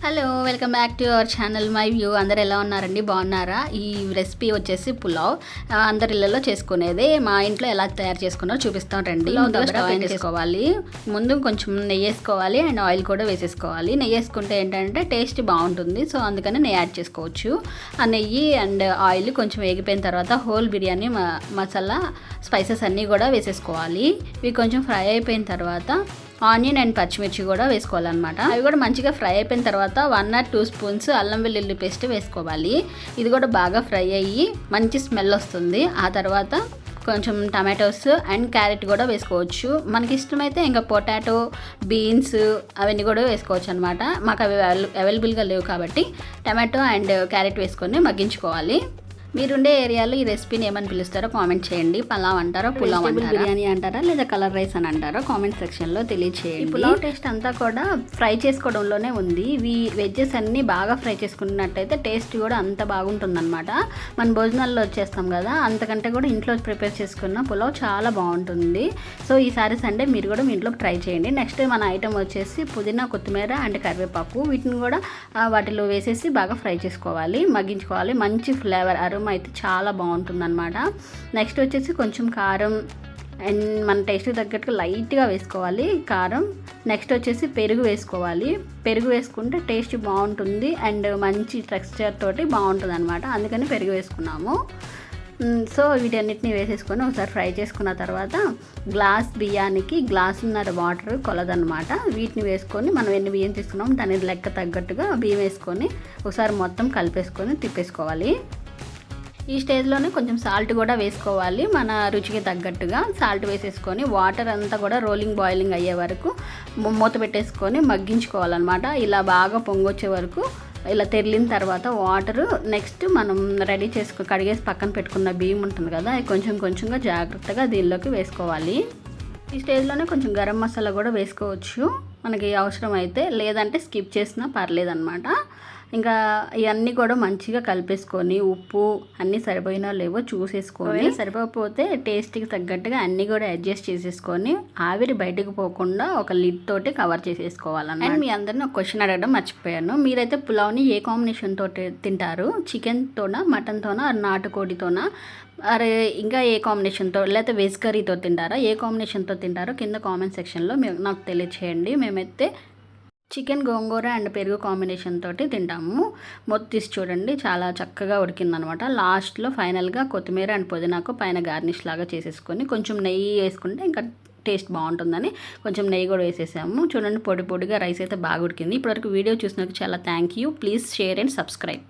Hello, welcome back to our channel my view. అందరు ఎలా ఉన్నారండి? బాగున్నారా? ఈ రెసిపీ వచ్చేసి పులావ్. అందరి ఇళ్ళలో చేసుకునేది. మా ఇంట్లో ఎలా తయారు చేసుకున్నారో చూపిస్తాం రండి. స్టవ్ వేసుకోవాలి. ముందు కొంచెం నెయ్యి వేసుకోవాలి అండ్ ఆయిల్ కూడా వేసేసుకోవాలి. నెయ్యి వేసుకుంటే ఏంటంటే టేస్ట్ బాగుంటుంది. సో అందుకని నెయ్యి యాడ్ చేసుకోవచ్చు. ఆ నెయ్యి అండ్ ఆయిల్ కొంచెం వేగిపోయిన తర్వాత హోల్ బిర్యానీ మసాలా స్పైసెస్ అన్నీ కూడా వేసేసుకోవాలి. ఇవి కొంచెం ఫ్రై అయిపోయిన తర్వాత ఆనియన్ అండ్ పచ్చిమిర్చి కూడా వేసుకోవాలన్నమాట. అవి కూడా మంచిగా ఫ్రై అయిపోయిన తర్వాత 1 or 2 స్పూన్స్ అల్లం వెల్లుల్లి పేస్ట్ వేసుకోవాలి. ఇది కూడా బాగా ఫ్రై అయ్యి మంచి స్మెల్ వస్తుంది. ఆ తర్వాత కొంచెం టమాటోస్ అండ్ క్యారెట్ కూడా వేసుకోవచ్చు. మనకి ఇష్టమైతే ఇంకా పొటాటో, బీన్స్ అవన్నీ కూడా వేసుకోవచ్చు అనమాట. మాకు అవి అవైలబుల్గా లేవు కాబట్టి టమాటో అండ్ క్యారెట్ వేసుకొని మగ్గించుకోవాలి. మీరుండే ఏరియాలో ఈ రెసిపీని ఏమని పిలుస్తారో కామెంట్ చేయండి. పలావ్ అంటారా, పులావ్ అంటారా, బిర్యానీ అంటారా, లేదా కలర్ రైస్ అని అంటారా కామెంట్ సెక్షన్లో తెలియచేయండి. ఈ పులావ్ టేస్ట్ అంతా కూడా ఫ్రై చేసుకోవడంలోనే ఉంది. ఇవి వెజ్జెస్ అన్నీ బాగా ఫ్రై చేసుకున్నట్టయితే టేస్ట్ కూడా అంత బాగుంటుందన్నమాట. మన భోజనాల్లో వచ్చేస్తాం కదా, అంతకంటే కూడా ఇంట్లో ప్రిపేర్ చేసుకున్న పులావ్ చాలా బాగుంటుంది. సో ఈసారి సండే మీరు కూడా మీ ఇంట్లో ట్రై చేయండి. నెక్స్ట్ మన ఐటమ్ వచ్చేసి పుదీనా, కొత్తిమీర అండ్ కరివేపాకు. వీటిని కూడా వాటిలో వేసేసి బాగా ఫ్రై చేసుకోవాలి, మగ్గించుకోవాలి. మంచి ఫ్లేవర్ అరోమా అయితే చాలా బాగుంటుందన్నమాట. నెక్స్ట్ వచ్చేసి కొంచెం కారం అండ్ మన టేస్ట్ తగ్గట్టుగా లైట్గా వేసుకోవాలి కారం. నెక్స్ట్ వచ్చేసి పెరుగు వేసుకోవాలి. పెరుగు వేసుకుంటే టేస్ట్ బాగుంటుంది అండ్ మంచి టెక్స్చర్ తోటి బాగుంటుంది అనమాట. అందుకని పెరుగు వేసుకున్నాము. సో వీటన్నిటిని వేసేసుకొని ఒకసారి ఫ్రై చేసుకున్న తర్వాత గ్లాస్ బియ్యానికి గ్లాసున్నర వాటర్ కొలదనమాట. వీటిని వేసుకొని మనం ఎన్ని బియ్యం తీసుకున్నాం దాని లెక్క తగ్గట్టుగా బియ్యం వేసుకొని ఒకసారి మొత్తం కలిపేసుకొని తిప్పేసుకోవాలి. ఈ స్టేజ్లోనే కొంచెం సాల్ట్ కూడా వేసుకోవాలి. మన రుచికి తగ్గట్టుగా సాల్ట్ వేసేసుకొని వాటర్ అంతా కూడా రోలింగ్ బాయిలింగ్ అయ్యే వరకు మూత పెట్టేసుకొని మగ్గించుకోవాలన్నమాట. ఇలా బాగా పొంగొచ్చే వరకు ఇలా తెరిలిన తర్వాత వాటరు నెక్స్ట్ మనం రెడీ కడిగేసి పక్కన పెట్టుకున్న బియ్యం ఉంటుంది కదా, అది కొంచెం కొంచెంగా జాగ్రత్తగా దీనిలోకి వేసుకోవాలి. ఈ స్టేజ్లోనే కొంచెం గరం మసాలా కూడా వేసుకోవచ్చు మనకి అవసరం అయితే, లేదంటే స్కిప్ చేసినా పర్లేదన్నమాట. ఇంకా ఇవన్నీ కూడా మంచిగా కలిపేసుకొని ఉప్పు అన్నీ సరిపోయినా లేవో చూసేసుకొని, సరిపోకపోతే టేస్ట్కి తగ్గట్టుగా అన్నీ కూడా అడ్జస్ట్ చేసేసుకొని ఆవిరి బయటకు పోకుండా ఒక లిడ్ తోటి కవర్ చేసేసుకోవాలన్నమాట. అండ్ మీ అందరిని ఒక క్వశ్చన్ అడగడం మర్చిపోయాను. మీరైతే పులావ్ని ఏ కాంబినేషన్ తోటి తింటారు? చికెన్తోనా, మటన్తోనా, నాటుకోడితోనా, అరే ఇంకా ఏ కాంబినేషన్తో, లేకపోతే వెజ్ కర్రీతో తింటారా? ఏ కాంబినేషన్తో తింటారో కింద కామెంట్ సెక్షన్లో నాకు తెలియచేయండి. మేమైతే చికెన్ గోంగూర అండ్ పెరుగు కాంబినేషన్ తోటి తింటాము. మొత్తం తీసి చూడండి చాలా చక్కగా ఉడికిందనమాట. లాస్ట్లో ఫైనల్గా కొత్తిమీర అండ్ పుదీనాకు పైన గార్నిష్ లాగా చేసేసుకొని కొంచెం నెయ్యి వేసుకుంటే ఇంకా టేస్ట్ బాగుంటుందని కొంచెం నెయ్యి కూడా వేసేసాము. చూడండి పొడి పొడిగా రైస్ అయితే బాగా ఉడికింది. ఇప్పటివరకు వీడియో చూసినందుకు చాలా thank you. Please share and subscribe.